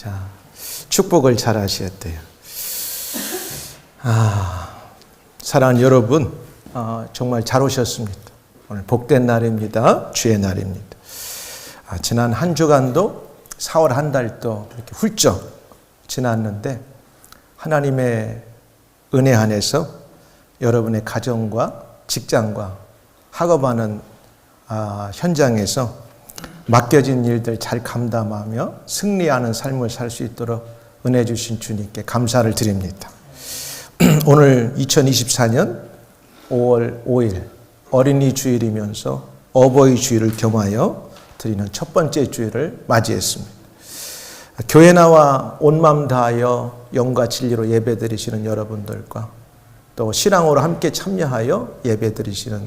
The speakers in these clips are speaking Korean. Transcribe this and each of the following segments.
자, 축복을 잘 하셨대요. 사랑하는 여러분, 정말 잘 오셨습니다. 오늘 복된 날입니다. 주의 날입니다. 지난 한 주간도 4월 한 달도 이렇게 훌쩍 지났는데 하나님의 은혜 안에서 여러분의 가정과 직장과 학업하는 현장에서 맡겨진 일들 잘 감당하며 승리하는 삶을 살 수 있도록 은혜 주신 주님께 감사를 드립니다. 오늘 2024년 5월 5일 어린이 주일이면서 어버이 주일을 겸하여 드리는 첫 번째 주일을 맞이했습니다. 교회 나와 온 마음 다하여 영과 진리로 예배 드리시는 여러분들과 또 신앙으로 함께 참여하여 예배 드리시는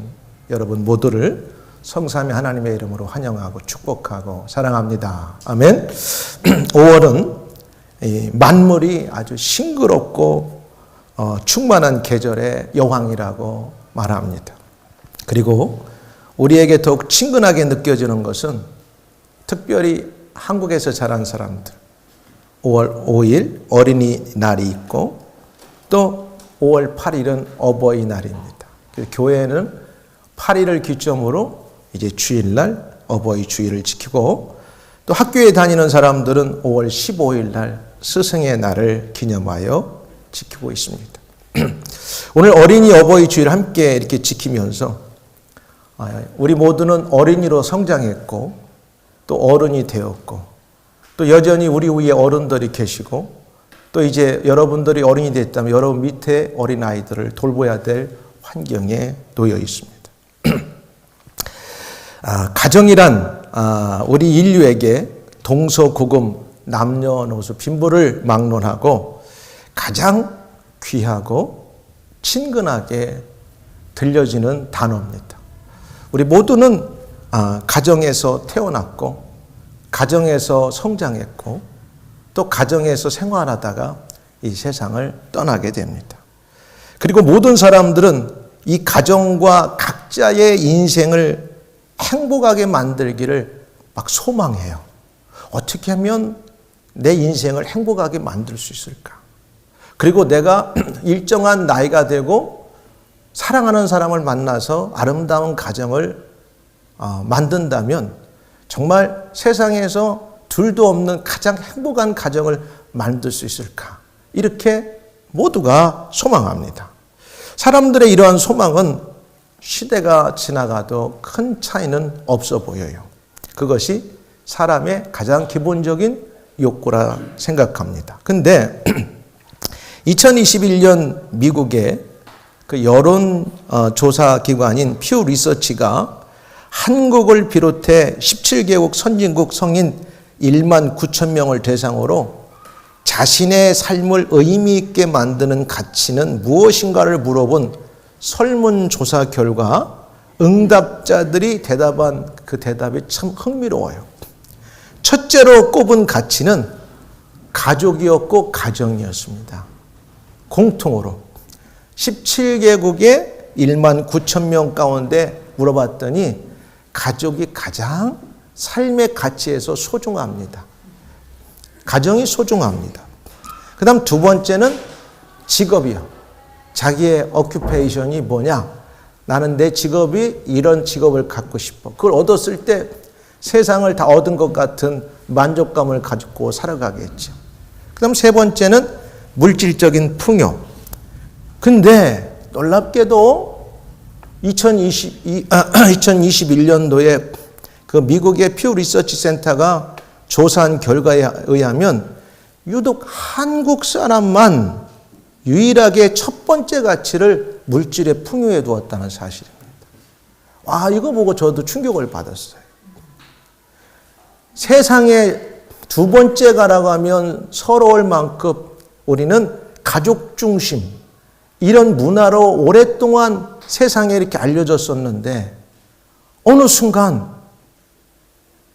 여러분 모두를 성삼위 하나님의 이름으로 환영하고 축복하고 사랑합니다. 아멘. 5월은 만물이 아주 싱그럽고 충만한 계절의 여황이라고 말합니다. 그리고 우리에게 더욱 친근하게 느껴지는 것은 특별히 한국에서 자란 사람들 5월 5일 어린이날이 있고 또 5월 8일은 어버이날입니다. 교회는 8일을 기점으로 이제 주일날 어버이 주일을 지키고 또 학교에 다니는 사람들은 5월 15일 날 스승의 날을 기념하여 지키고 있습니다. 오늘 어린이 어버이 주일 함께 이렇게 지키면서 우리 모두는 어린이로 성장했고 또 어른이 되었고 또 여전히 우리 위에 어른들이 계시고 또 이제 여러분들이 어른이 됐다면 여러분 밑에 어린아이들을 돌봐야 될 환경에 놓여 있습니다. 가정이란 우리 인류에게 동서고금 남녀노소 빈부를 막론하고 가장 귀하고 친근하게 들려지는 단어입니다. 우리 모두는 가정에서 태어났고 가정에서 성장했고 또 가정에서 생활하다가 이 세상을 떠나게 됩니다. 그리고 모든 사람들은 이 가정과 각자의 인생을 행복하게 만들기를 막 소망해요. 어떻게 하면 내 인생을 행복하게 만들 수 있을까? 그리고 내가 일정한 나이가 되고 사랑하는 사람을 만나서 아름다운 가정을 만든다면 정말 세상에서 둘도 없는 가장 행복한 가정을 만들 수 있을까? 이렇게 모두가 소망합니다. 사람들의 이러한 소망은 시대가 지나가도 큰 차이는 없어 보여요. 그것이 사람의 가장 기본적인 욕구라 생각합니다. 근데 2021년 미국의 그 여론조사 기관인 퓨 리서치가 한국을 비롯해 17개국 선진국 성인 1만 9천 명을 대상으로 자신의 삶을 의미 있게 만드는 가치는 무엇인가를 물어본 설문조사 결과 응답자들이 대답한 그 대답이 참 흥미로워요. 첫째로 꼽은 가치는 가족이었고 가정이었습니다. 공통으로 17개국의 1만 9천 명 가운데 물어봤더니 가족이 가장 삶의 가치에서 소중합니다. 가정이 소중합니다. 그 다음 두 번째는 직업이요. 자기의 오큐페이션이 뭐냐? 나는 내 직업이 이런 직업을 갖고 싶어. 그걸 얻었을 때 세상을 다 얻은 것 같은 만족감을 가지고 살아가겠죠. 그 다음 세 번째는 물질적인 풍요. 근데 놀랍게도 2021년도에 그 미국의 퓨 리서치 센터가 조사한 결과에 의하면 유독 한국 사람만 유일하게 첫 번째 가치를 물질의 풍요에 두었다는 사실입니다. 와, 이거 보고 저도 충격을 받았어요. 세상에 두 번째가라고 하면 서러울 만큼 우리는 가족 중심, 이런 문화로 오랫동안 세상에 이렇게 알려졌었는데 어느 순간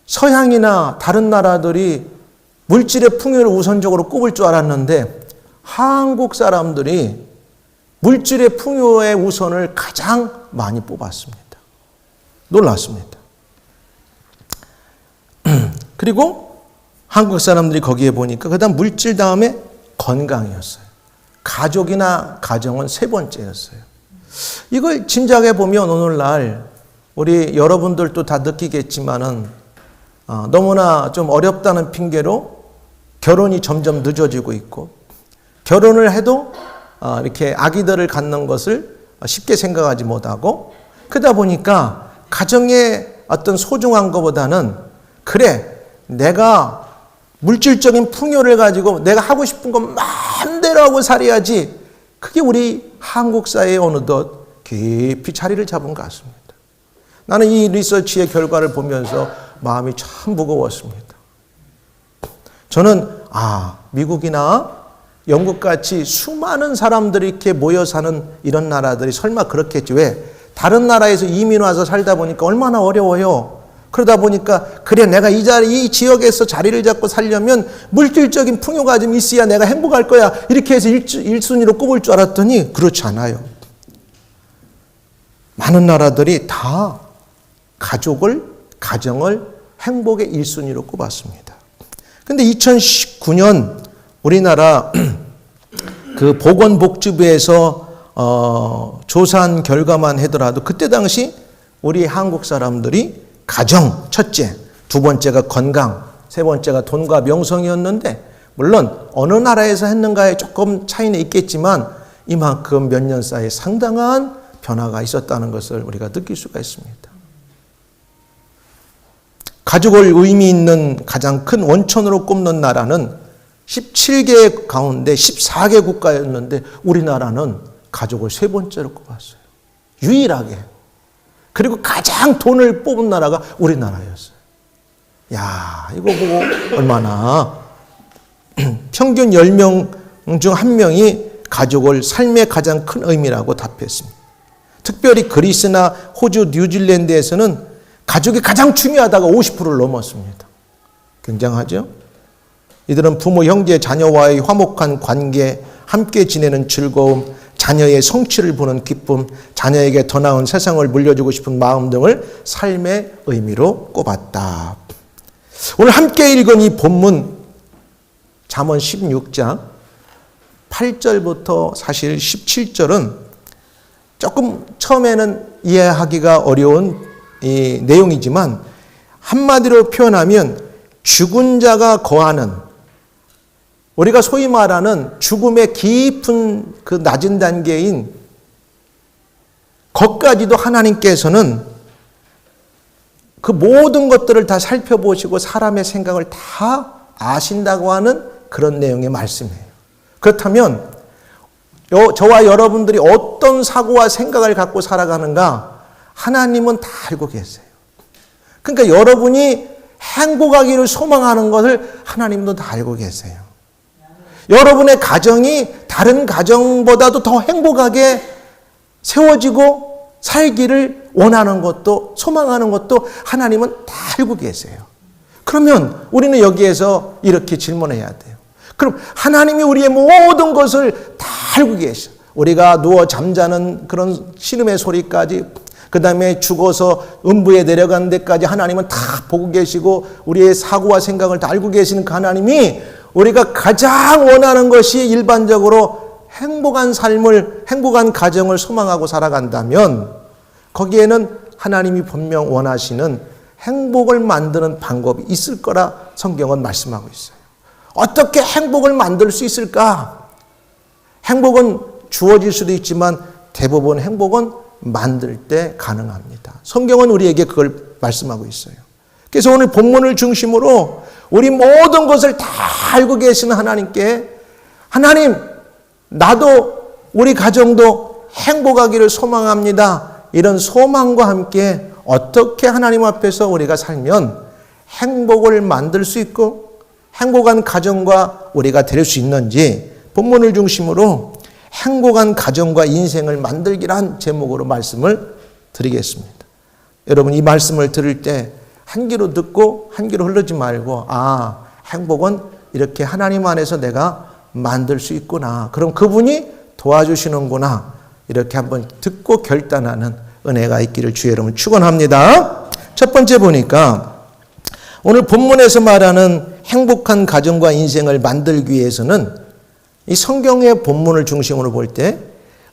서양이나 다른 나라들이 물질의 풍요를 우선적으로 꼽을 줄 알았는데 한국 사람들이 물질의 풍요의 우선을 가장 많이 뽑았습니다. 놀랐습니다. 그리고 한국 사람들이 거기에 보니까 그다음 물질 다음에 건강이었어요. 가족이나 가정은 세 번째였어요. 이걸 짐작해 보면 오늘날 우리 여러분들도 다 느끼겠지만은 너무나 좀 어렵다는 핑계로 결혼이 점점 늦어지고 있고, 결혼을 해도 이렇게 아기들을 갖는 것을 쉽게 생각하지 못하고, 그러다 보니까 가정의 어떤 소중한 것보다는 그래 내가 물질적인 풍요를 가지고 내가 하고 싶은 것 마음대로 하고 살아야지, 그게 우리 한국 사회에 어느덧 깊이 자리를 잡은 것 같습니다. 나는 이 리서치의 결과를 보면서 마음이 참 무거웠습니다. 저는 미국이나 영국같이 수많은 사람들이 이렇게 모여 사는 이런 나라들이 설마 그렇겠지. 왜? 다른 나라에서 이민 와서 살다 보니까 얼마나 어려워요. 그러다 보니까 그래 내가 이 지역에서 자리를 잡고 살려면 물질적인 풍요가 좀 있어야 내가 행복할 거야. 이렇게 해서 1순위로 꼽을 줄 알았더니 그렇지 않아요. 많은 나라들이 다 가정을 행복의 1순위로 꼽았습니다. 근데 2019년 우리나라 그 보건복지부에서 조사한 결과만 하더라도 그때 당시 우리 한국 사람들이 가정 첫째, 두 번째가 건강, 세 번째가 돈과 명성이었는데, 물론 어느 나라에서 했는가에 조금 차이는 있겠지만 이만큼 몇 년 사이에 상당한 변화가 있었다는 것을 우리가 느낄 수가 있습니다. 가족을 의미 있는 가장 큰 원천으로 꼽는 나라는 17개 가운데 14개 국가였는데 우리나라는 가족을 세 번째로 꼽았어요. 유일하게. 그리고 가장 돈을 뽑은 나라가 우리나라였어요. 야, 이거 보고 얼마나 평균 10명 중 1명이 가족을 삶의 가장 큰 의미라고 답했습니다. 특별히 그리스나 호주, 뉴질랜드에서는 가족이 가장 중요하다가 50%를 넘었습니다. 굉장하죠? 이들은 부모, 형제, 자녀와의 화목한 관계, 함께 지내는 즐거움, 자녀의 성취를 보는 기쁨, 자녀에게 더 나은 세상을 물려주고 싶은 마음 등을 삶의 의미로 꼽았다. 오늘 함께 읽은 이 본문 잠언 16장 8절부터 사실 17절은 조금 처음에는 이해하기가 어려운 이 내용이지만 한마디로 표현하면 죽은 자가 거하는, 우리가 소위 말하는 죽음의 깊은 그 낮은 단계인 것까지도 하나님께서는 그 모든 것들을 다 살펴보시고 사람의 생각을 다 아신다고 하는 그런 내용의 말씀이에요. 그렇다면 저와 여러분들이 어떤 사고와 생각을 갖고 살아가는가 하나님은 다 알고 계세요. 그러니까 여러분이 행복하기를 소망하는 것을 하나님도 다 알고 계세요. 여러분의 가정이 다른 가정보다도 더 행복하게 세워지고 살기를 원하는 것도 소망하는 것도 하나님은 다 알고 계세요. 그러면 우리는 여기에서 이렇게 질문해야 돼요. 그럼 하나님이 우리의 모든 것을 다 알고 계셔. 우리가 누워 잠자는 그런 신음의 소리까지, 그 다음에 죽어서 음부에 내려가는 데까지 하나님은 다 보고 계시고 우리의 사고와 생각을 다 알고 계시는 그 하나님이 우리가 가장 원하는 것이 일반적으로 행복한 삶을, 행복한 가정을 소망하고 살아간다면 거기에는 하나님이 분명 원하시는 행복을 만드는 방법이 있을 거라 성경은 말씀하고 있어요. 어떻게 행복을 만들 수 있을까? 행복은 주어질 수도 있지만 대부분 행복은 만들 때 가능합니다. 성경은 우리에게 그걸 말씀하고 있어요. 그래서 오늘 본문을 중심으로 우리 모든 것을 다 알고 계시는 하나님께, 하나님, 나도 우리 가정도 행복하기를 소망합니다. 이런 소망과 함께 어떻게 하나님 앞에서 우리가 살면 행복을 만들 수 있고 행복한 가정과 우리가 될 수 있는지 본문을 중심으로 행복한 가정과 인생을 만들기란 제목으로 말씀을 드리겠습니다. 여러분 이 말씀을 들을 때 한 귀로 듣고 한 귀로 흐르지 말고 행복은 이렇게 하나님 안에서 내가 만들 수 있구나. 그럼 그분이 도와주시는구나. 이렇게 한번 듣고 결단하는 은혜가 있기를 주의 이름으로 축원합니다. 첫 번째 보니까 오늘 본문에서 말하는 행복한 가정과 인생을 만들기 위해서는 이 성경의 본문을 중심으로 볼 때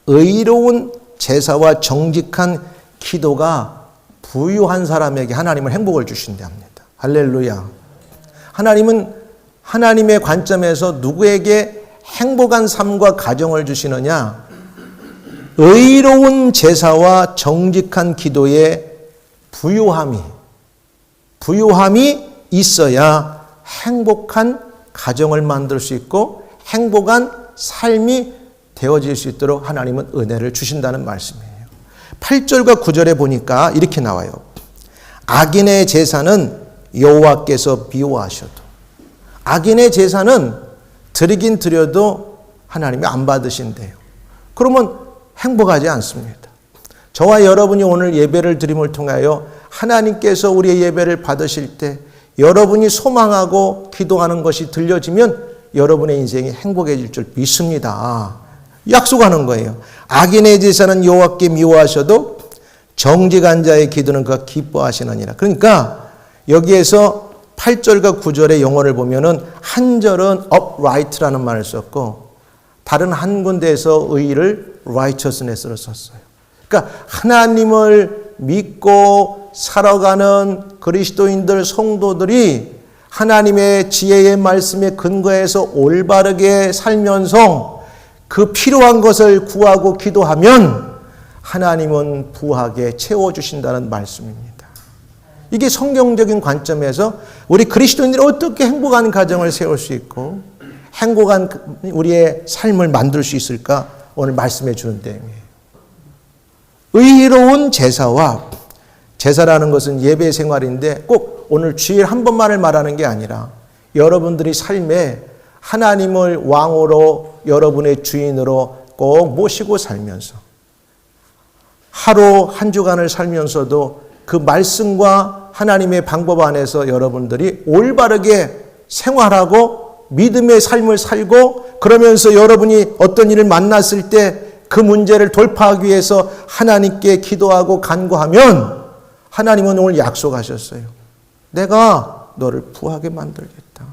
의로운 제사와 정직한 기도가 부유한 사람에게 하나님은 행복을 주신답니다. 할렐루야. 하나님은 하나님의 관점에서 누구에게 행복한 삶과 가정을 주시느냐? 의로운 제사와 정직한 기도에 부유함이 있어야 행복한 가정을 만들 수 있고 행복한 삶이 되어질 수 있도록 하나님은 은혜를 주신다는 말씀이에요. 8절과 9절에 보니까 이렇게 나와요. 악인의 제사는 여호와께서 미워하셔도, 악인의 제사는 드리긴 드려도 하나님이 안 받으신대요. 그러면 행복하지 않습니다. 저와 여러분이 오늘 예배를 드림을 통하여 하나님께서 우리의 예배를 받으실 때 여러분이 소망하고 기도하는 것이 들려지면 여러분의 인생이 행복해질 줄 믿습니다. 약속하는 거예요. 악인의 제사는 여호와께 미워하셔도 정직한 자의 기도는 그가 기뻐하시느니라. 그러니까 여기에서 8절과 9절의 영어를 보면은 한 절은 upright라는 말을 썼고 다른 한 군데에서 의를 righteousness로 썼어요. 그러니까 하나님을 믿고 살아가는 그리스도인들 성도들이 하나님의 지혜의 말씀에 근거해서 올바르게 살면서 그 필요한 것을 구하고 기도하면 하나님은 부하게 채워주신다는 말씀입니다. 이게 성경적인 관점에서 우리 그리스도인들이 어떻게 행복한 가정을 세울 수 있고 행복한 우리의 삶을 만들 수 있을까 오늘 말씀해 주는 내용이에요. 의로운 제사라는 것은 예배 생활인데 꼭 오늘 주일 한 번만을 말하는 게 아니라 여러분들이 삶에 하나님을 왕으로 여러분의 주인으로 꼭 모시고 살면서 하루 한 주간을 살면서도 그 말씀과 하나님의 방법 안에서 여러분들이 올바르게 생활하고 믿음의 삶을 살고 그러면서 여러분이 어떤 일을 만났을 때 그 문제를 돌파하기 위해서 하나님께 기도하고 간구하면 하나님은 오늘 약속하셨어요. 내가 너를 부하게 만들겠다.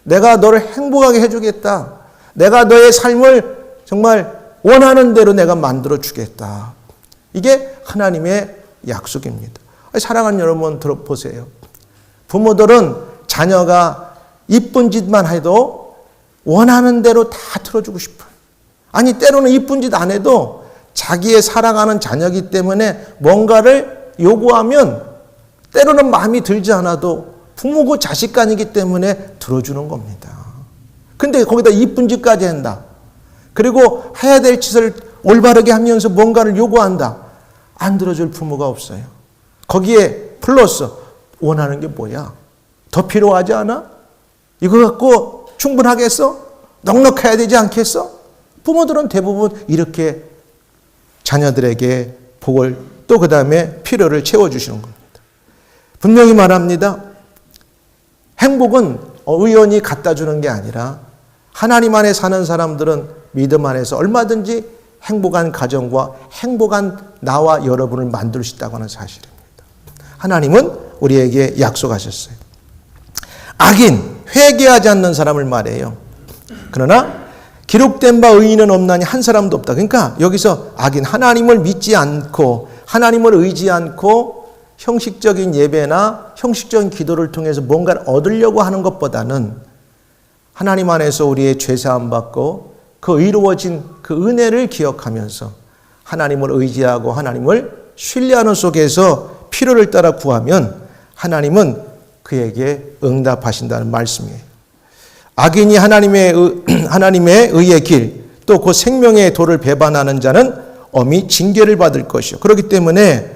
내가 너를 행복하게 해주겠다. 내가 너의 삶을 정말 원하는 대로 내가 만들어 주겠다. 이게 하나님의 약속입니다. 사랑하는 여러분 들어보세요. 부모들은 자녀가 이쁜 짓만 해도 원하는 대로 다 들어주고 싶어요. 아니 때로는 이쁜 짓 안 해도 자기의 사랑하는 자녀이기 때문에 뭔가를 요구하면 때로는 마음이 들지 않아도 부모고 자식간이기 때문에 들어주는 겁니다. 근데 거기다 이쁜 짓까지 한다. 그리고 해야 될 짓을 올바르게 하면서 뭔가를 요구한다. 안 들어줄 부모가 없어요. 거기에 플러스 원하는 게 뭐야? 더 필요하지 않아? 이거 갖고 충분하겠어? 넉넉해야 되지 않겠어? 부모들은 대부분 이렇게 자녀들에게 복을 또 그 다음에 필요를 채워주시는 겁니다. 분명히 말합니다. 행복은 의원이 갖다 주는 게 아니라 하나님 안에 사는 사람들은 믿음 안에서 얼마든지 행복한 가정과 행복한 나와 여러분을 만들 수 있다고 하는 사실입니다. 하나님은 우리에게 약속하셨어요. 악인, 회개하지 않는 사람을 말해요. 그러나 기록된 바 의인은 없나니 한 사람도 없다. 그러니까 여기서 악인, 하나님을 믿지 않고 하나님을 의지 않고 형식적인 예배나 형식적인 기도를 통해서 뭔가를 얻으려고 하는 것보다는 하나님 안에서 우리의 죄사함 받고 그 의로워진 그 은혜를 기억하면서 하나님을 의지하고 하나님을 신뢰하는 속에서 필요를 따라 구하면 하나님은 그에게 응답하신다는 말씀이에요. 악인이 하나님의 의의 길, 또 그 생명의 도를 배반하는 자는 엄히 징계를 받을 것이요. 그렇기 때문에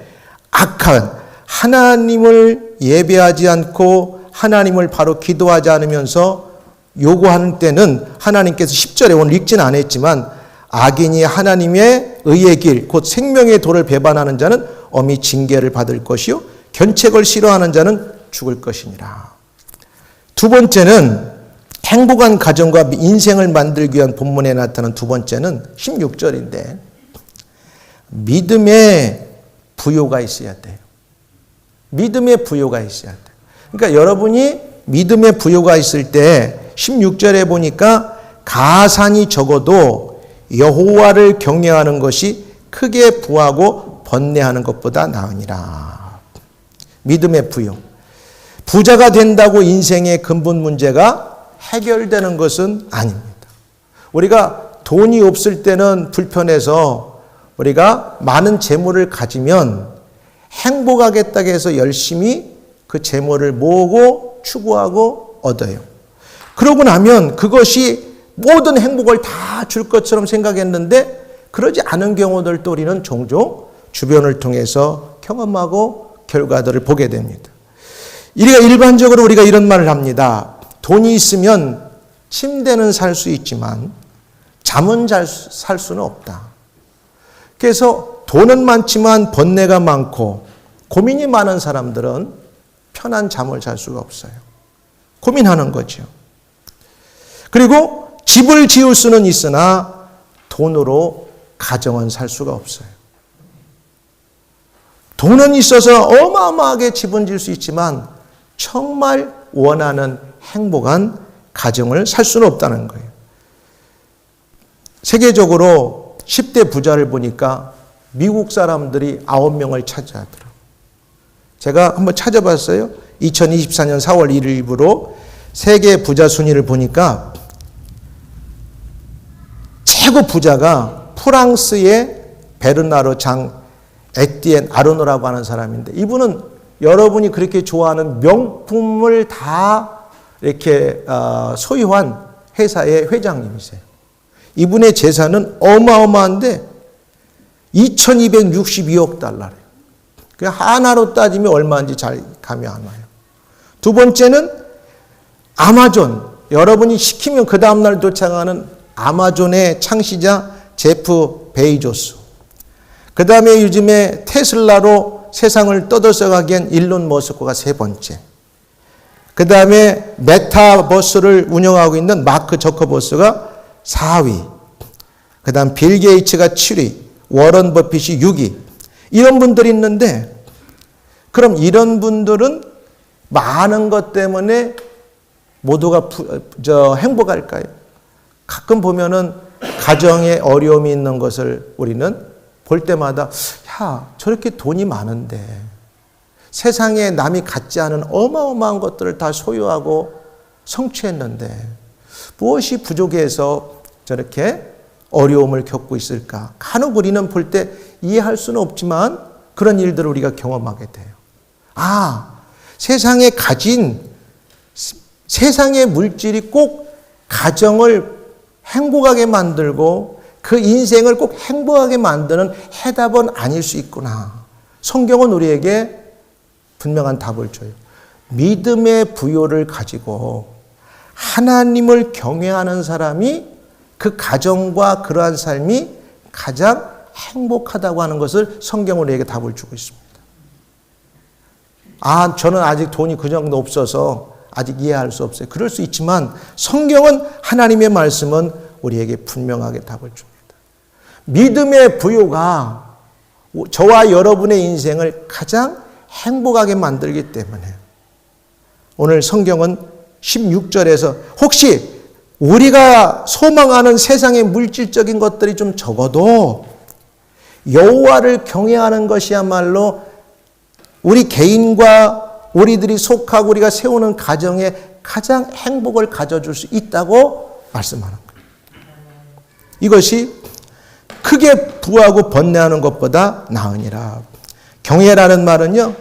악한 하나님을 예배하지 않고 하나님을 바로 기도하지 않으면서 요구하는 때는 하나님께서 10절에 오늘 읽진 않았지만 악인이 하나님의 의의 길, 곧 생명의 도를 배반하는 자는 엄히 징계를 받을 것이요. 견책을 싫어하는 자는 죽을 것이니라. 두 번째는 행복한 가정과 인생을 만들기 위한 본문에 나타난 두 번째는 16절인데 믿음의 부요가 있어야 돼요. 믿음의 부요가 있어야 돼요. 그러니까 여러분이 믿음의 부요가 있을 때 16절에 보니까 가산이 적어도 여호와를 경외하는 것이 크게 부하고 번뇌하는 것보다 나으니라. 믿음의 부요. 부자가 된다고 인생의 근본 문제가 해결되는 것은 아닙니다. 우리가 돈이 없을 때는 불편해서 우리가 많은 재물을 가지면 행복하겠다고 해서 열심히 그 재물을 모으고 추구하고 얻어요. 그러고 나면 그것이 모든 행복을 다 줄 것처럼 생각했는데 그러지 않은 경우들도 우리는 종종 주변을 통해서 경험하고 결과들을 보게 됩니다. 일반적으로 우리가 이런 말을 합니다. 돈이 있으면 침대는 살 수 있지만 잠은 잘 살 수는 없다. 그래서 돈은 많지만 번뇌가 많고 고민이 많은 사람들은 편한 잠을 잘 수가 없어요. 고민하는 거죠. 그리고 집을 지을 수는 있으나 돈으로 가정은 살 수가 없어요. 돈은 있어서 어마어마하게 집은 지을 수 있지만 정말 원하는 행복한 가정을 살 수는 없다는 거예요. 세계적으로 10대 부자를 보니까 미국 사람들이 9명을 차지하더라고요. 제가 한번 찾아봤어요. 2024년 4월 1일부로 세계 부자 순위를 보니까 최고 부자가 프랑스의 베르나르 장 에티엔 아르노라고 하는 사람인데 이분은 여러분이 그렇게 좋아하는 명품을 다 이렇게 소유한 회사의 회장님이세요. 이분의 재산은 어마어마한데 2262억 달러래요. 그 하나로 따지면 얼마인지 잘 감이 안 와요. 두 번째는 아마존. 여러분이 시키면 그 다음날 도착하는 아마존의 창시자 제프 베이조스. 그 다음에 요즘에 테슬라로 세상을 떠들썩하게 한 일론 머스크가 세 번째. 그 다음에 메타버스를 운영하고 있는 마크 저커버스가 4위. 그 다음 빌 게이츠가 7위. 워런 버핏이 6위. 이런 분들이 있는데 그럼 이런 분들은 많은 것 때문에 모두가 행복할까요? 가끔 보면은 가정에 어려움이 있는 것을 우리는 볼 때마다 야, 저렇게 돈이 많은데 세상에 남이 갖지 않은 어마어마한 것들을 다 소유하고 성취했는데 무엇이 부족해서 저렇게 어려움을 겪고 있을까? 간혹 우리는 볼 때 이해할 수는 없지만 그런 일들을 우리가 경험하게 돼요. 아, 세상에 가진 세상의 물질이 꼭 가정을 행복하게 만들고 그 인생을 꼭 행복하게 만드는 해답은 아닐 수 있구나. 성경은 우리에게 분명한 답을 줘요. 믿음의 부요를 가지고 하나님을 경외하는 사람이 그 가정과 그러한 삶이 가장 행복하다고 하는 것을 성경은 우리에게 답을 주고 있습니다. 아, 저는 아직 돈이 그 정도 없어서 아직 이해할 수 없어요. 그럴 수 있지만 성경은 하나님의 말씀은 우리에게 분명하게 답을 줍니다. 믿음의 부요가 저와 여러분의 인생을 가장 행복하게 만들기 때문에 오늘 성경은 16절에서 혹시 우리가 소망하는 세상의 물질적인 것들이 좀 적어도 여호와를 경외하는 것이야말로 우리 개인과 우리들이 속하고 우리가 세우는 가정에 가장 행복을 가져줄 수 있다고 말씀하는 거예요. 이것이 크게 부하고 번뇌하는 것보다 나으니라. 경외라는 말은요,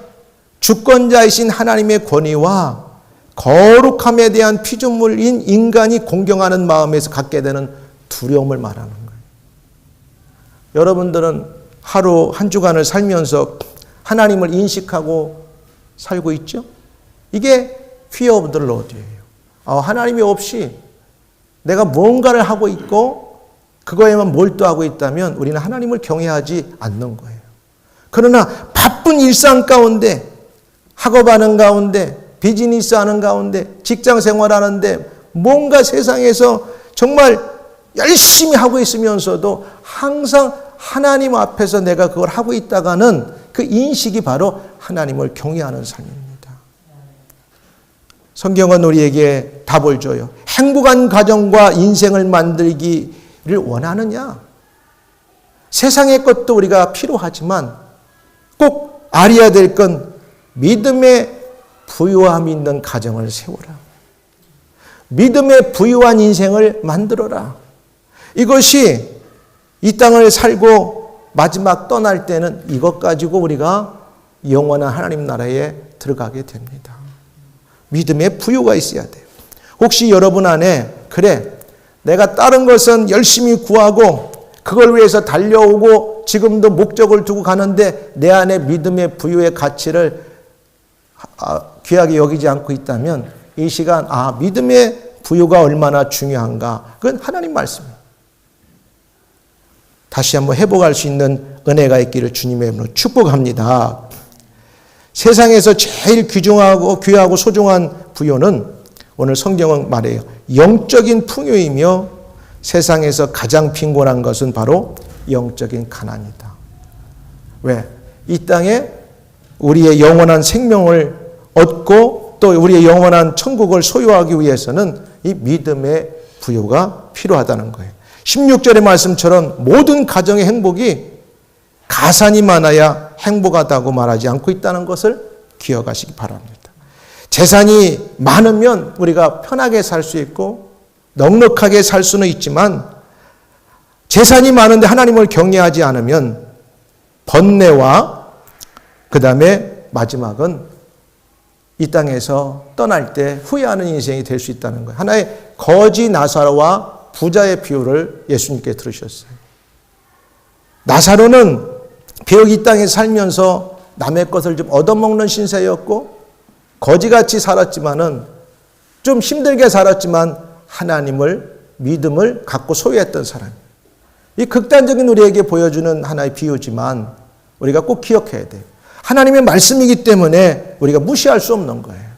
주권자이신 하나님의 권위와 거룩함에 대한 피조물인 인간이 공경하는 마음에서 갖게 되는 두려움을 말하는 거예요. 여러분들은 하루 한 주간을 살면서 하나님을 인식하고 살고 있죠? 이게 fear of the Lord이에요. 하나님이 없이 내가 뭔가를 하고 있고 그거에만 몰두하고 있다면 우리는 하나님을 경외하지 않는 거예요. 그러나 바쁜 일상 가운데 학업하는 가운데 비즈니스 하는 가운데 직장 생활하는데 뭔가 세상에서 정말 열심히 하고 있으면서도 항상 하나님 앞에서 내가 그걸 하고 있다가는 그 인식이 바로 하나님을 경외하는 삶입니다. 성경은 우리에게 답을 줘요. 행복한 가정과 인생을 만들기를 원하느냐? 세상의 것도 우리가 필요하지만 꼭 알아야 될 건 믿음의 부유함이 있는 가정을 세우라. 믿음의 부유한 인생을 만들어라. 이것이 이 땅을 살고 마지막 떠날 때는 이것 가지고 우리가 영원한 하나님 나라에 들어가게 됩니다. 믿음의 부유가 있어야 돼요. 혹시 여러분 안에 그래 내가 다른 것은 열심히 구하고 그걸 위해서 달려오고 지금도 목적을 두고 가는데 내 안에 믿음의 부유의 가치를 귀하게 여기지 않고 있다면 이 시간 믿음의 부유가 얼마나 중요한가 그건 하나님 말씀입니다. 다시 한번 회복할 수 있는 은혜가 있기를 주님의 이름으로 축복합니다. 세상에서 제일 귀하고 소중한 부유는 오늘 성경은 말해요. 영적인 풍요이며 세상에서 가장 빈곤한 것은 바로 영적인 가난이다. 왜? 이 땅에 우리의 영원한 생명을 얻고 또 우리의 영원한 천국을 소유하기 위해서는 이 믿음의 부유가 필요하다는 거예요. 16절의 말씀처럼 모든 가정의 행복이 가산이 많아야 행복하다고 말하지 않고 있다는 것을 기억하시기 바랍니다. 재산이 많으면 우리가 편하게 살 수 있고 넉넉하게 살 수는 있지만 재산이 많은데 하나님을 경외하지 않으면 번뇌와 그 다음에 마지막은 이 땅에서 떠날 때 후회하는 인생이 될 수 있다는 거예요. 하나의 거지 나사로와 부자의 비유를 예수님께 들으셨어요. 나사로는 비록 이 땅에 살면서 남의 것을 좀 얻어먹는 신세였고 거지같이 살았지만은 좀 힘들게 살았지만 하나님을 믿음을 갖고 소유했던 사람. 이 극단적인 우리에게 보여주는 하나의 비유지만 우리가 꼭 기억해야 돼요. 하나님의 말씀이기 때문에 우리가 무시할 수 없는 거예요.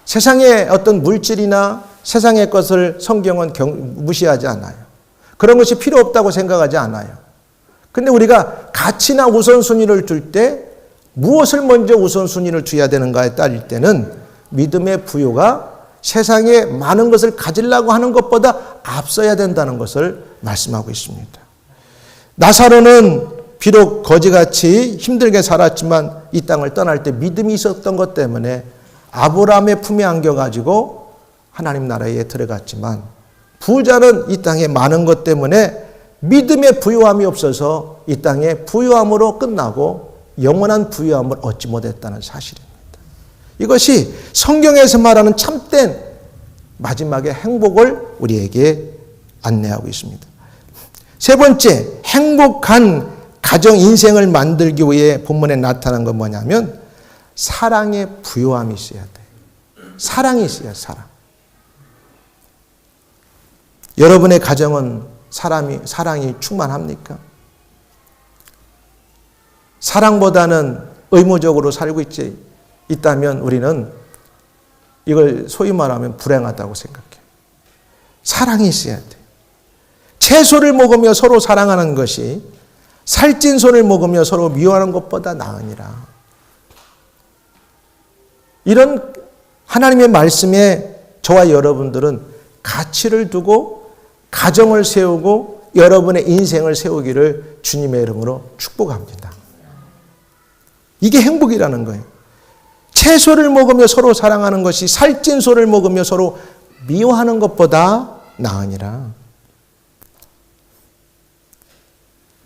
세상의 어떤 물질이나 세상의 것을 성경은 무시하지 않아요. 그런 것이 필요 없다고 생각하지 않아요. 근데 우리가 가치나 우선순위를 둘 때 무엇을 먼저 우선순위를 둬야 되는가에 따를 때는 믿음의 부유가 세상에 많은 것을 가지려고 하는 것보다 앞서야 된다는 것을 말씀하고 있습니다. 나사로는 비록 거지같이 힘들게 살았지만 이 땅을 떠날 때 믿음이 있었던 것 때문에 아브라함의 품에 안겨가지고 하나님 나라에 들어갔지만 부자는 이 땅에 많은 것 때문에 믿음의 부유함이 없어서 이 땅에 부유함으로 끝나고 영원한 부유함을 얻지 못했다는 사실입니다. 이것이 성경에서 말하는 참된 마지막의 행복을 우리에게 안내하고 있습니다. 세 번째, 행복한 가정 인생을 만들기 위해 본문에 나타난 건 뭐냐면 사랑의 부유함이 있어야 돼요. 사랑이 있어야 사랑. 여러분의 가정은 사랑이 충만합니까? 사랑보다는 의무적으로 살고 있다면 우리는 이걸 소위 말하면 불행하다고 생각해요. 사랑이 있어야 돼요. 채소를 먹으며 서로 사랑하는 것이 살찐 손을 먹으며 서로 미워하는 것보다 나으니라. 이런 하나님의 말씀에 저와 여러분들은 가치를 두고 가정을 세우고 여러분의 인생을 세우기를 주님의 이름으로 축복합니다. 이게 행복이라는 거예요. 채소를 먹으며 서로 사랑하는 것이 살찐 소를 먹으며 서로 미워하는 것보다 나으니라.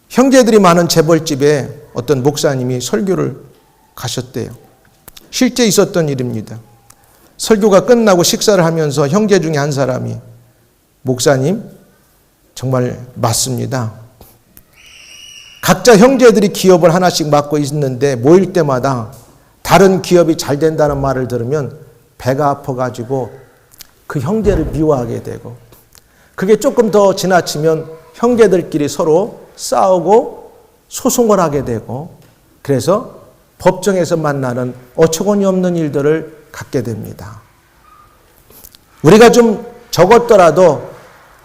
형제들이 많은 재벌집에 어떤 목사님이 설교를 가셨대요. 실제 있었던 일입니다. 설교가 끝나고 식사를 하면서 형제 중에 한 사람이 목사님 정말 맞습니다. 각자 형제들이 기업을 하나씩 맡고 있는데 모일 때마다 다른 기업이 잘 된다는 말을 들으면 배가 아파가지고 그 형제를 미워하게 되고 그게 조금 더 지나치면 형제들끼리 서로 싸우고 소송을 하게 되고 그래서 법정에서 만나는 어처구니 없는 일들을 갖게 됩니다. 우리가 좀 적었더라도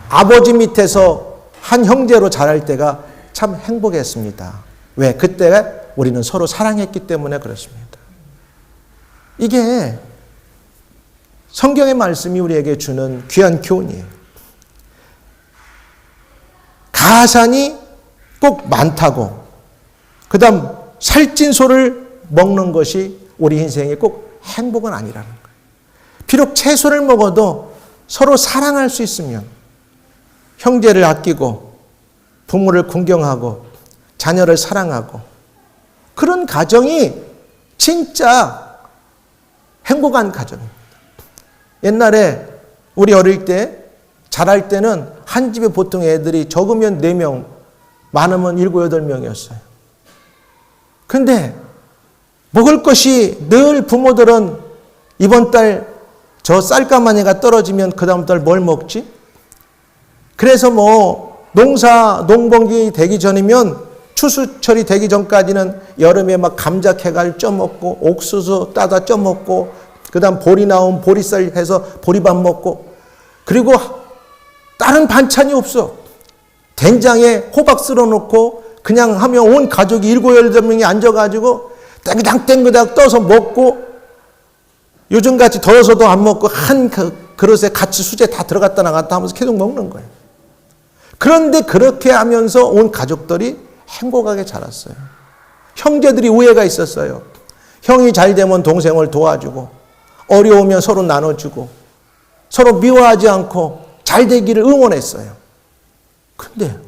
아버지 밑에서 한 형제로 자랄 때가 참 행복했습니다. 왜? 그때 우리는 서로 사랑했기 때문에 그렇습니다. 이게 성경의 말씀이 우리에게 주는 귀한 교훈이에요. 가산이 꼭 많다고, 그 다음 살찐 소를 먹는 것이 우리 인생에 꼭 행복은 아니라는 거예요. 비록 채소를 먹어도 서로 사랑할 수 있으면, 형제를 아끼고 부모를 궁경하고 자녀를 사랑하고, 그런 가정이 진짜 행복한 가정입니다. 옛날에 우리 어릴 때, 자랄 때는 한 집에 보통 애들이 적으면 4명, 많으면 7, 8명이었어요. 근데 먹을 것이 늘 부모들은 이번 달 저 쌀가마니가 떨어지면 그 다음 달 뭘 먹지? 그래서 농번기 되기 전이면, 추수철이 되기 전까지는 여름에 막 감자 캐갈 쪄먹고, 옥수수 따다 쪄먹고, 그 다음 보리 나온 보리쌀 해서 보리밥 먹고, 그리고 다른 반찬이 없어. 된장에 호박 쓸어놓고 그냥 하면 온 가족이 7, 8명이 앉아가지고 땡그닥 떠서 먹고, 요즘같이 더워서도 안 먹고 한 그릇에 같이 수제 다 들어갔다 나갔다 하면서 계속 먹는 거예요. 그런데 그렇게 하면서 온 가족들이 행복하게 자랐어요. 형제들이 우애가 있었어요. 형이 잘 되면 동생을 도와주고, 어려우면 서로 나눠주고, 서로 미워하지 않고 잘 되기를 응원했어요. 그런데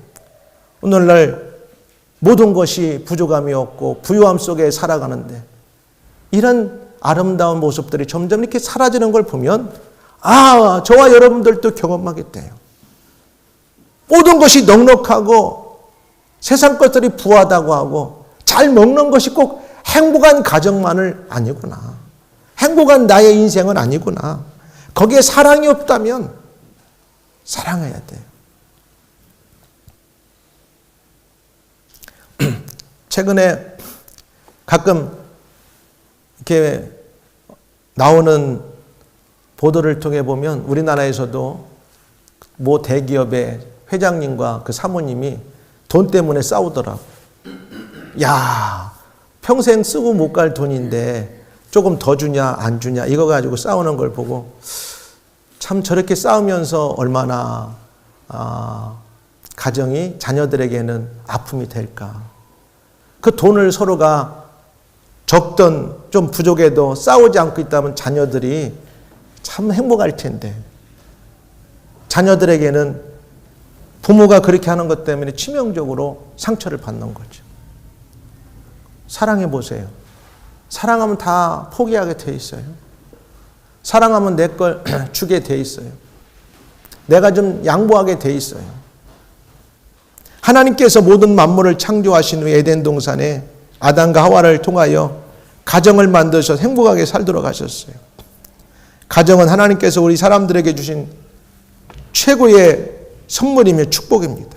오늘날 모든 것이 부족함이 없고 부유함 속에 살아가는데, 이런 아름다운 모습들이 점점 이렇게 사라지는 걸 보면, 저와 여러분들도 경험하겠대요. 모든 것이 넉넉하고 세상 것들이 부하다고 하고 잘 먹는 것이 꼭 행복한 가정만을 아니구나. 행복한 나의 인생은 아니구나. 거기에 사랑이 없다면 사랑해야 돼요. 최근에 가끔 이렇게 나오는 보도를 통해 보면, 우리나라에서도 모 대기업의 회장님과 그 사모님이 돈 때문에 싸우더라고. 야, 평생 쓰고 못 갈 돈인데 조금 더 주냐 안 주냐 이거 가지고 싸우는 걸 보고, 참 저렇게 싸우면서 얼마나 가정이, 자녀들에게는 아픔이 될까. 그 돈을 서로가 적던 좀 부족해도 싸우지 않고 있다면 자녀들이 참 행복할 텐데, 자녀들에게는 부모가 그렇게 하는 것 때문에 치명적으로 상처를 받는 거죠. 사랑해 보세요. 사랑하면 다 포기하게 돼 있어요. 사랑하면 내 걸 주게 돼 있어요. 내가 좀 양보하게 돼 있어요. 하나님께서 모든 만물을 창조하신 후 에덴 동산에 아담과 하와를 통하여 가정을 만드셔서 행복하게 살도록 하셨어요. 가정은 하나님께서 우리 사람들에게 주신 최고의 선물이며 축복입니다.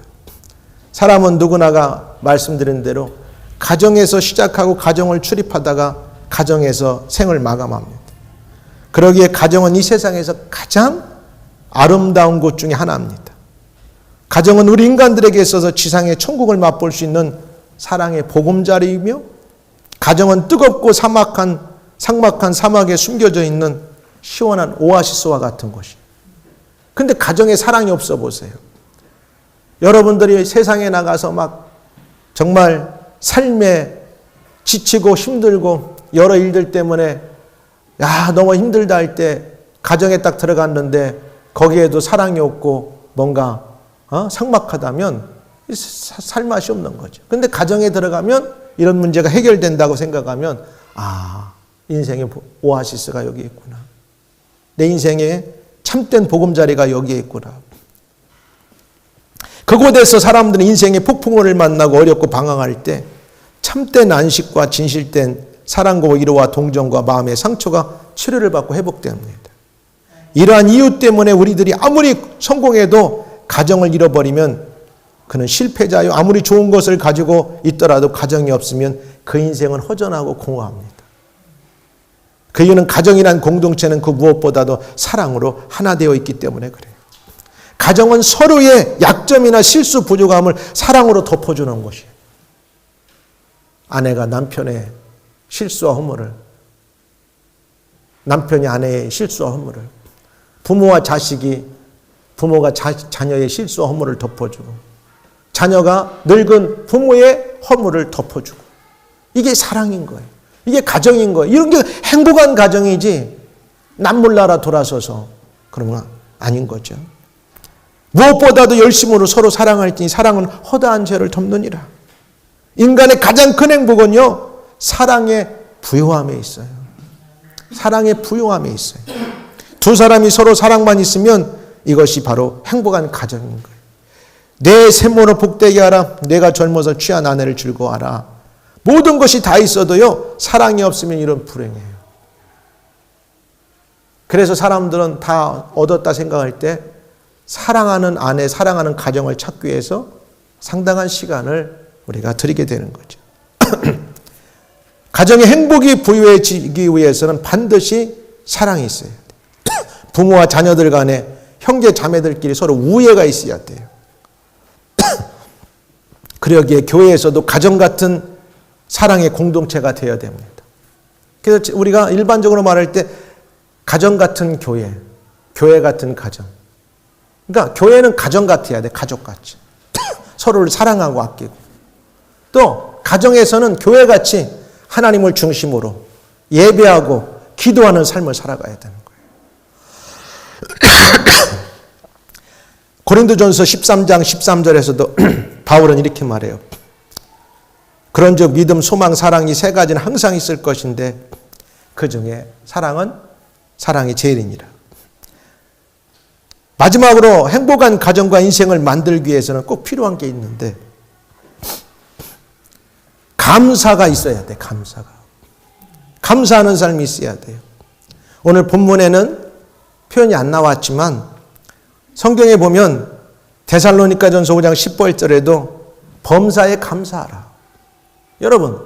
사람은 누구나가 말씀드린 대로 가정에서 시작하고 가정을 출입하다가 가정에서 생을 마감합니다. 그러기에 가정은 이 세상에서 가장 아름다운 곳 중에 하나입니다. 가정은 우리 인간들에게 있어서 지상의 천국을 맛볼 수 있는 사랑의 보금자리이며, 가정은 뜨겁고 삭막한 사막에 숨겨져 있는 시원한 오아시스와 같은 곳이에요. 근데 가정에 사랑이 없어 보세요. 여러분들이 세상에 나가서 막 정말 삶에 지치고 힘들고 여러 일들 때문에 너무 힘들다 할 때 가정에 딱 들어갔는데 거기에도 사랑이 없고 뭔가 삭막하다면 살 맛이 없는 거죠. 근데 가정에 들어가면 이런 문제가 해결된다고 생각하면, 인생의 오아시스가 여기 있구나. 내 인생에 참된 보금자리가 여기에 있구나. 그곳에서 사람들은 인생의 폭풍우를 만나고 어렵고 방황할 때 참된 안식과 진실된 사랑과 위로와 동정과 마음의 상처가 치료를 받고 회복됩니다. 이러한 이유 때문에 우리들이 아무리 성공해도 가정을 잃어버리면 그는 실패자요. 아무리 좋은 것을 가지고 있더라도 가정이 없으면 그 인생은 허전하고 공허합니다. 그 이유는 가정이란 공동체는 그 무엇보다도 사랑으로 하나 되어 있기 때문에 그래요. 가정은 서로의 약점이나 실수, 부족함을 사랑으로 덮어주는 것이에요. 아내가 남편의 실수와 허물을 남편이 아내의 실수와 허물을, 부모와 자식이 부모가 자녀의 실수와 허물을 덮어주고, 자녀가 늙은 부모의 허물을 덮어주고, 이게 사랑인 거예요. 이게 가정인 거예요. 이런 게 행복한 가정이지 남몰라라 돌아서서 그런 건 아닌 거죠. 무엇보다도 열심으로 서로 사랑할지니 사랑은 허다한 죄를 덮느니라. 인간의 가장 큰 행복은요, 사랑의 부요함에 있어요. 사랑의 부요함에 있어요. 두 사람이 서로 사랑만 있으면 이것이 바로 행복한 가정인 거예요. 내 생모를 복되게 하라. 내가 젊어서 취한 아내를 즐거워하라. 모든 것이 다 있어도요, 사랑이 없으면 이런 불행해요. 그래서 사람들은 다 얻었다 생각할 때 사랑하는 아내, 사랑하는 가정을 찾기 위해서 상당한 시간을 우리가 들이게 되는 거죠. 가정의 행복이 부유해지기 위해서는 반드시 사랑이 있어야 돼요. 부모와 자녀들 간에, 형제 자매들끼리 서로 우애가 있어야 돼요. 그러기에 교회에서도 가정 같은 사랑의 공동체가 되어야 됩니다. 그래서 우리가 일반적으로 말할 때 가정 같은 교회, 교회 같은 가정. 그러니까 교회는 가정 같아야 돼, 가족같이. 서로를 사랑하고 아끼고. 또 가정에서는 교회같이 하나님을 중심으로 예배하고 기도하는 삶을 살아가야 되는 거예요. 고린도전서 13장 13절에서도 바울은 이렇게 말해요. 그런즉 믿음, 소망, 사랑이 세 가지는 항상 있을 것인데 그 중에 사랑이 제일이니라. 마지막으로 행복한 가정과 인생을 만들기 위해서는 꼭 필요한 게 있는데 감사가 있어야 돼. 감사가. 감사하는 삶이 있어야 돼요. 오늘 본문에는 표현이 안 나왔지만 성경에 보면 데살로니가전서 5장 18절에도 범사에 감사하라. 여러분,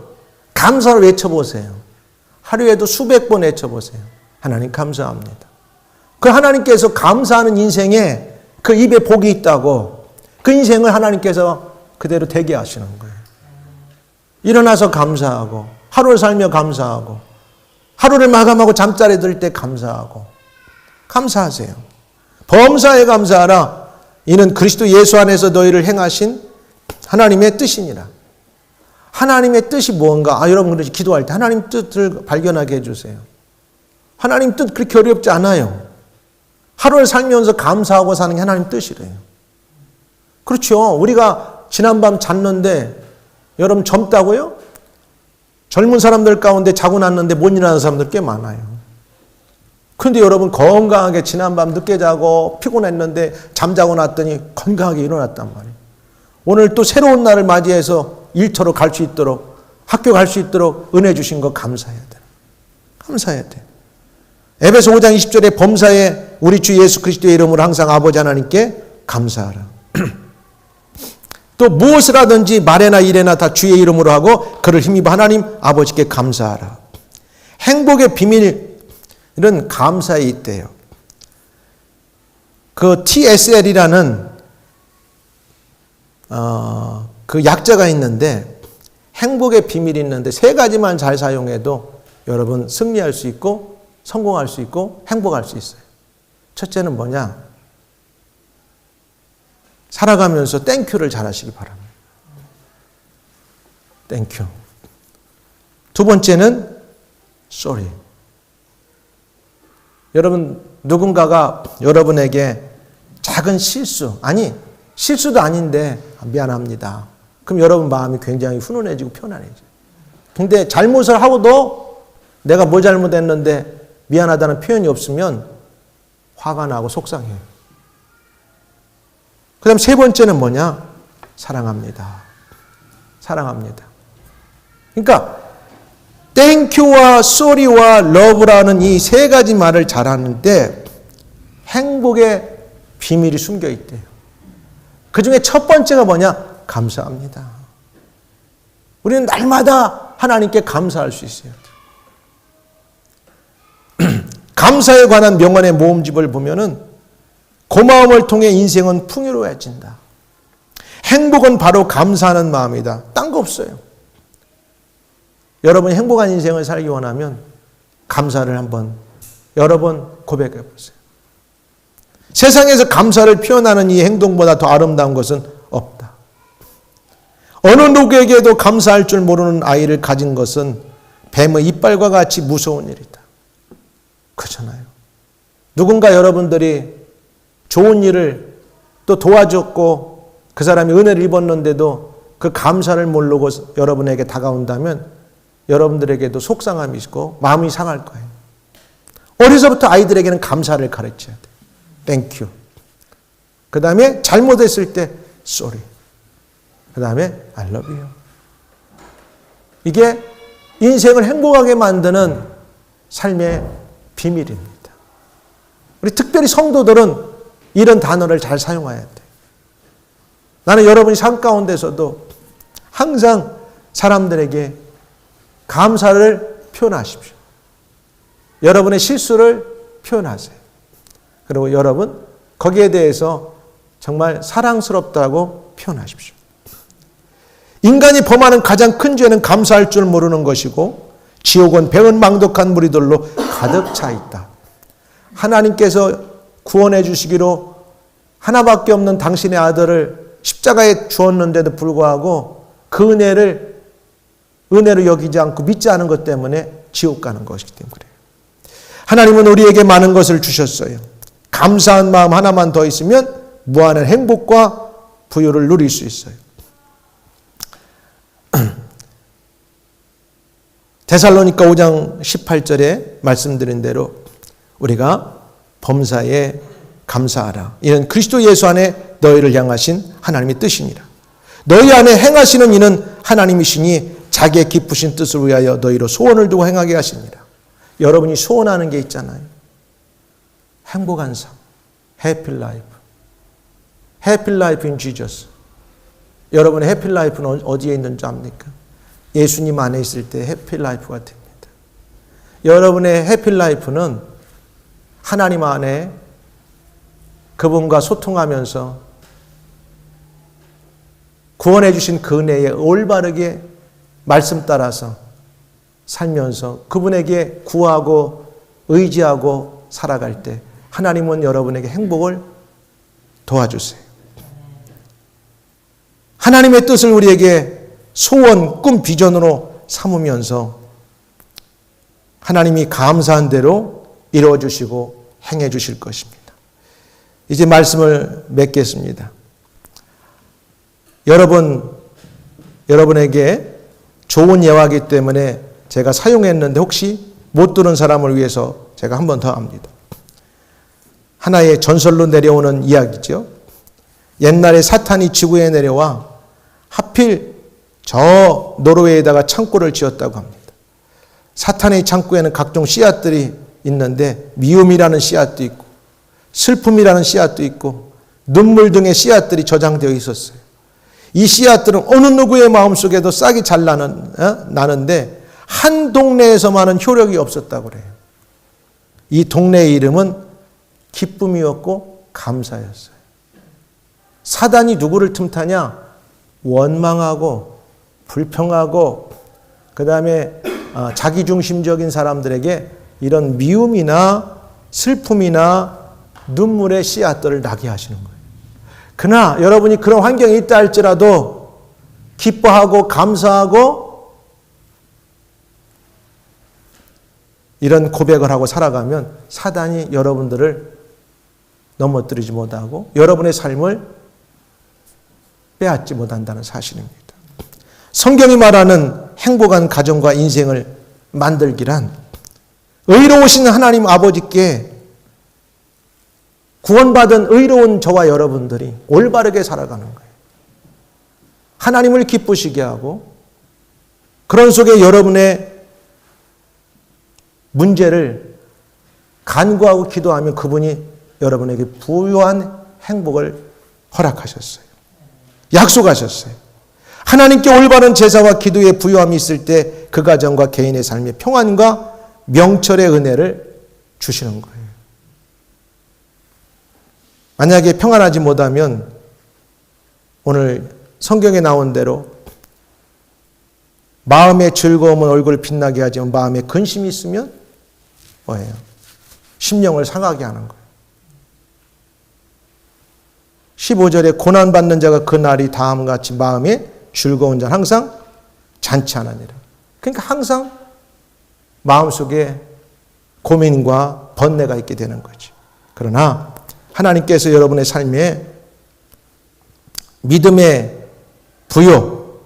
감사를 외쳐보세요. 하루에도 수백 번 외쳐보세요. 하나님 감사합니다. 그 하나님께서 감사하는 인생에 그 입에 복이 있다고 그 인생을 하나님께서 그대로 되게 하시는 거예요. 일어나서 감사하고, 하루를 살며 감사하고, 하루를 마감하고 잠자리 들 때 감사하고, 감사하세요. 범사에 감사하라. 이는 그리스도 예수 안에서 너희를 행하신 하나님의 뜻이니라. 하나님의 뜻이 뭔가? 여러분 그렇지 기도할 때 하나님 뜻을 발견하게 해주세요. 하나님 뜻 그렇게 어렵지 않아요. 하루를 살면서 감사하고 사는 게 하나님 뜻이래요. 그렇죠. 우리가 지난밤 잤는데 여러분 젊다고요? 젊은 사람들 가운데 자고 났는데 못 일어나는 사람들 꽤 많아요. 그런데 여러분 건강하게 지난밤 늦게 자고 피곤했는데 잠자고 났더니 건강하게 일어났단 말이에요. 오늘 또 새로운 날을 맞이해서 일터로 갈 수 있도록, 학교 갈 수 있도록 은혜 주신 거 감사해야 돼요. 감사해야 돼요. 에베소 5장 20절에 범사에 우리 주 예수 그리스도의 이름으로 항상 아버지 하나님께 감사하라. 또 무엇을 하든지 말에나 일에나 다 주의 이름으로 하고 그를 힘입어 하나님 아버지께 감사하라. 행복의 비밀은 감사에 있대요. 그 TSL이라는 그 약자가 있는데 행복의 비밀이 있는데 세 가지만 잘 사용해도 여러분 승리할 수 있고 성공할 수 있고 행복할 수 있어요. 첫째는 뭐냐? 살아가면서 땡큐를 잘하시기 바랍니다. 땡큐. 두 번째는 sorry. 여러분 누군가가 여러분에게 작은 실수, 아니 실수도 아닌데 미안합니다. 그럼 여러분 마음이 굉장히 훈훈해지고 편안해져요. 근데 잘못을 하고도 내가 뭘 잘못했는데 미안하다는 표현이 없으면 화가 나고 속상해요. 그 다음 세 번째는 뭐냐? 사랑합니다. 사랑합니다. 그러니까 땡큐와 쏘리와 러브라는 이 세 가지 말을 잘하는데 행복의 비밀이 숨겨 있대요. 그 중에 첫 번째가 뭐냐? 감사합니다. 우리는 날마다 하나님께 감사할 수 있어요. 감사에 관한 명언의 모음집을 보면은 고마움을 통해 인생은 풍요로워진다. 행복은 바로 감사하는 마음이다. 딴 거 없어요. 여러분이 행복한 인생을 살기 원하면 감사를 한번 여러분 고백해 보세요. 세상에서 감사를 표현하는 이 행동보다 더 아름다운 것은 없다. 어느 누구에게도 감사할 줄 모르는 아이를 가진 것은 뱀의 이빨과 같이 무서운 일이다. 그렇잖아요. 누군가 여러분들이 좋은 일을 또 도와줬고 그 사람이 은혜를 입었는데도 그 감사를 모르고 여러분에게 다가온다면 여러분들에게도 속상함이 있고 마음이 상할 거예요. 어려서부터 아이들에게는 감사를 가르쳐야 돼요. 땡큐. 그 다음에 잘못했을 때 sorry. 그 다음에 I love you. 이게 인생을 행복하게 만드는 삶의 비밀입니다. 우리 특별히 성도들은 이런 단어를 잘 사용해야 돼. 나는 여러분이 삶 가운데서도 항상 사람들에게 감사를 표현하십시오. 여러분의 실수를 표현하세요. 그리고 여러분 거기에 대해서 정말 사랑스럽다고 표현하십시오. 인간이 범하는 가장 큰 죄는 감사할 줄 모르는 것이고 지옥은 배은망덕한 무리들로 가득 차 있다. 하나님께서 구원해 주시기로 하나밖에 없는 당신의 아들을 십자가에 주었는데도 불구하고 그 은혜로 여기지 않고 믿지 않은 것 때문에 지옥 가는 것이기 때문에 그래요. 하나님은 우리에게 많은 것을 주셨어요. 감사한 마음 하나만 더 있으면 무한한 행복과 부유를 누릴 수 있어요. 데살로니가 5장 18절에 말씀드린 대로 우리가 범사에 감사하라. 이는 그리스도 예수 안에 너희를 향하신 하나님의 뜻이니라. 너희 안에 행하시는 이는 하나님이시니 자기의 기쁘신 뜻을 위하여 너희로 소원을 두고 행하게 하시니라. 여러분이 소원하는 게 있잖아요. 행복한 삶, happy life. happy life in Jesus. 여러분의 해피 라이프는 어디에 있는 줄 압니까? 예수님 안에 있을 때 해피 라이프가 됩니다. 여러분의 해피 라이프는 하나님 안에 그분과 소통하면서 구원해 주신 그 은혜에 올바르게 말씀 따라서 살면서 그분에게 구하고 의지하고 살아갈 때 하나님은 여러분에게 행복을 도와주세요. 하나님의 뜻을 우리에게 소원, 꿈, 비전으로 삼으면서 하나님이 감사한 대로 이루어 주시고 행해 주실 것입니다. 이제 말씀을 맺겠습니다. 여러분에게 좋은 예화이기 때문에 제가 사용했는데 혹시 못 들은 사람을 위해서 제가 한 번 더 합니다. 하나의 전설로 내려오는 이야기죠. 옛날에 사탄이 지구에 내려와 하필 저 노르웨이에다가 창고를 지었다고 합니다. 사탄의 창고에는 각종 씨앗들이 있는데 미움이라는 씨앗도 있고 슬픔이라는 씨앗도 있고 눈물 등의 씨앗들이 저장되어 있었어요. 이 씨앗들은 어느 누구의 마음속에도 싹이 잘 나는데 한 동네에서만은 효력이 없었다고 그래요. 이 동네의 이름은 기쁨이었고 감사였어요. 사단이 누구를 틈타냐? 원망하고 불평하고 그 다음에 자기중심적인 사람들에게 이런 미움이나 슬픔이나 눈물의 씨앗들을 나게 하시는 거예요. 그러나 여러분이 그런 환경에 있다 할지라도 기뻐하고 감사하고 이런 고백을 하고 살아가면 사단이 여러분들을 넘어뜨리지 못하고 여러분의 삶을 빼앗지 못한다는 사실입니다. 성경이 말하는 행복한 가정과 인생을 만들기란 의로우신 하나님 아버지께 구원받은 의로운 저와 여러분들이 올바르게 살아가는 거예요. 하나님을 기쁘시게 하고 그런 속에 여러분의 문제를 간구하고 기도하면 그분이 여러분에게 부유한 행복을 허락하셨어요. 약속하셨어요. 하나님께 올바른 제사와 기도의 부유함이 있을 때 그 가정과 개인의 삶의 평안과 명철의 은혜를 주시는 거예요. 만약에 평안하지 못하면 오늘 성경에 나온 대로 마음의 즐거움은 얼굴을 빛나게 하지만 마음에 근심이 있으면 뭐예요? 심령을 상하게 하는 거예요. 15절에 고난받는 자가 그 날이 다음과 같이 마음에 즐거운 자는 항상 잔치하느니라. 그러니까 항상 마음속에 고민과 번뇌가 있게 되는 거죠. 그러나 하나님께서 여러분의 삶에 믿음의 부요,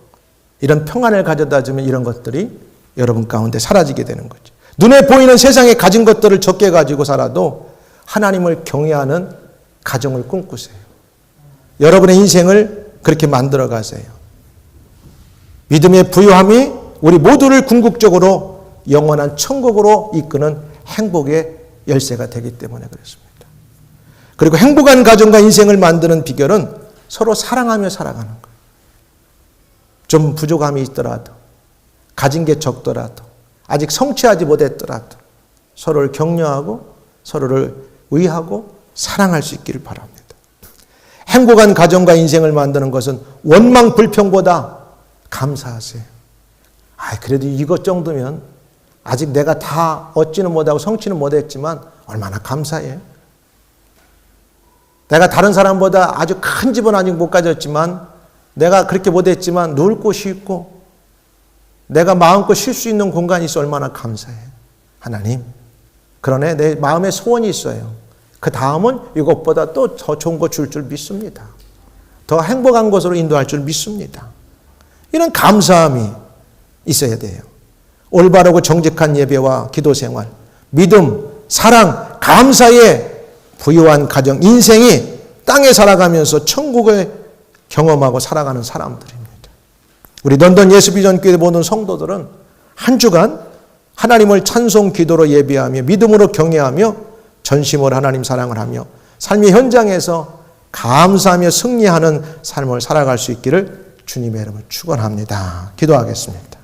이런 평안을 가져다 주면 이런 것들이 여러분 가운데 사라지게 되는 거죠. 눈에 보이는 세상에 가진 것들을 적게 가지고 살아도 하나님을 경외하는 가정을 꿈꾸세요. 여러분의 인생을 그렇게 만들어 가세요. 믿음의 부요함이 우리 모두를 궁극적으로 영원한 천국으로 이끄는 행복의 열쇠가 되기 때문에 그렇습니다. 그리고 행복한 가정과 인생을 만드는 비결은 서로 사랑하며 살아가는 거예요. 좀 부족함이 있더라도, 가진 게 적더라도, 아직 성취하지 못했더라도 서로를 격려하고 서로를 의하고 사랑할 수 있기를 바랍니다. 행복한 가정과 인생을 만드는 것은 원망 불평보다 감사하세요. 그래도 이것 정도면 아직 내가 다 얻지는 못하고 성취는 못했지만 얼마나 감사해. 내가 다른 사람보다 아주 큰 집은 아직 못 가졌지만 내가 그렇게 못했지만 누울 곳이 있고 내가 마음껏 쉴 수 있는 공간이 있어 얼마나 감사해. 하나님, 그러네 내 마음에 소원이 있어요. 그 다음은 이것보다 또 더 좋은 거 줄 줄 믿습니다. 더 행복한 것으로 인도할 줄 믿습니다. 이런 감사함이 있어야 돼요. 올바르고 정직한 예배와 기도 생활, 믿음, 사랑, 감사에 부유한 가정, 인생이 땅에 살아가면서 천국을 경험하고 살아가는 사람들입니다. 우리 런던 예수비전교회 모든 성도들은 한 주간 하나님을 찬송 기도로 예배하며 믿음으로 경외하며 전심으로 하나님 사랑을 하며 삶의 현장에서 감사하며 승리하는 삶을 살아갈 수 있기를 주님의 이름으로 축원합니다. 기도하겠습니다.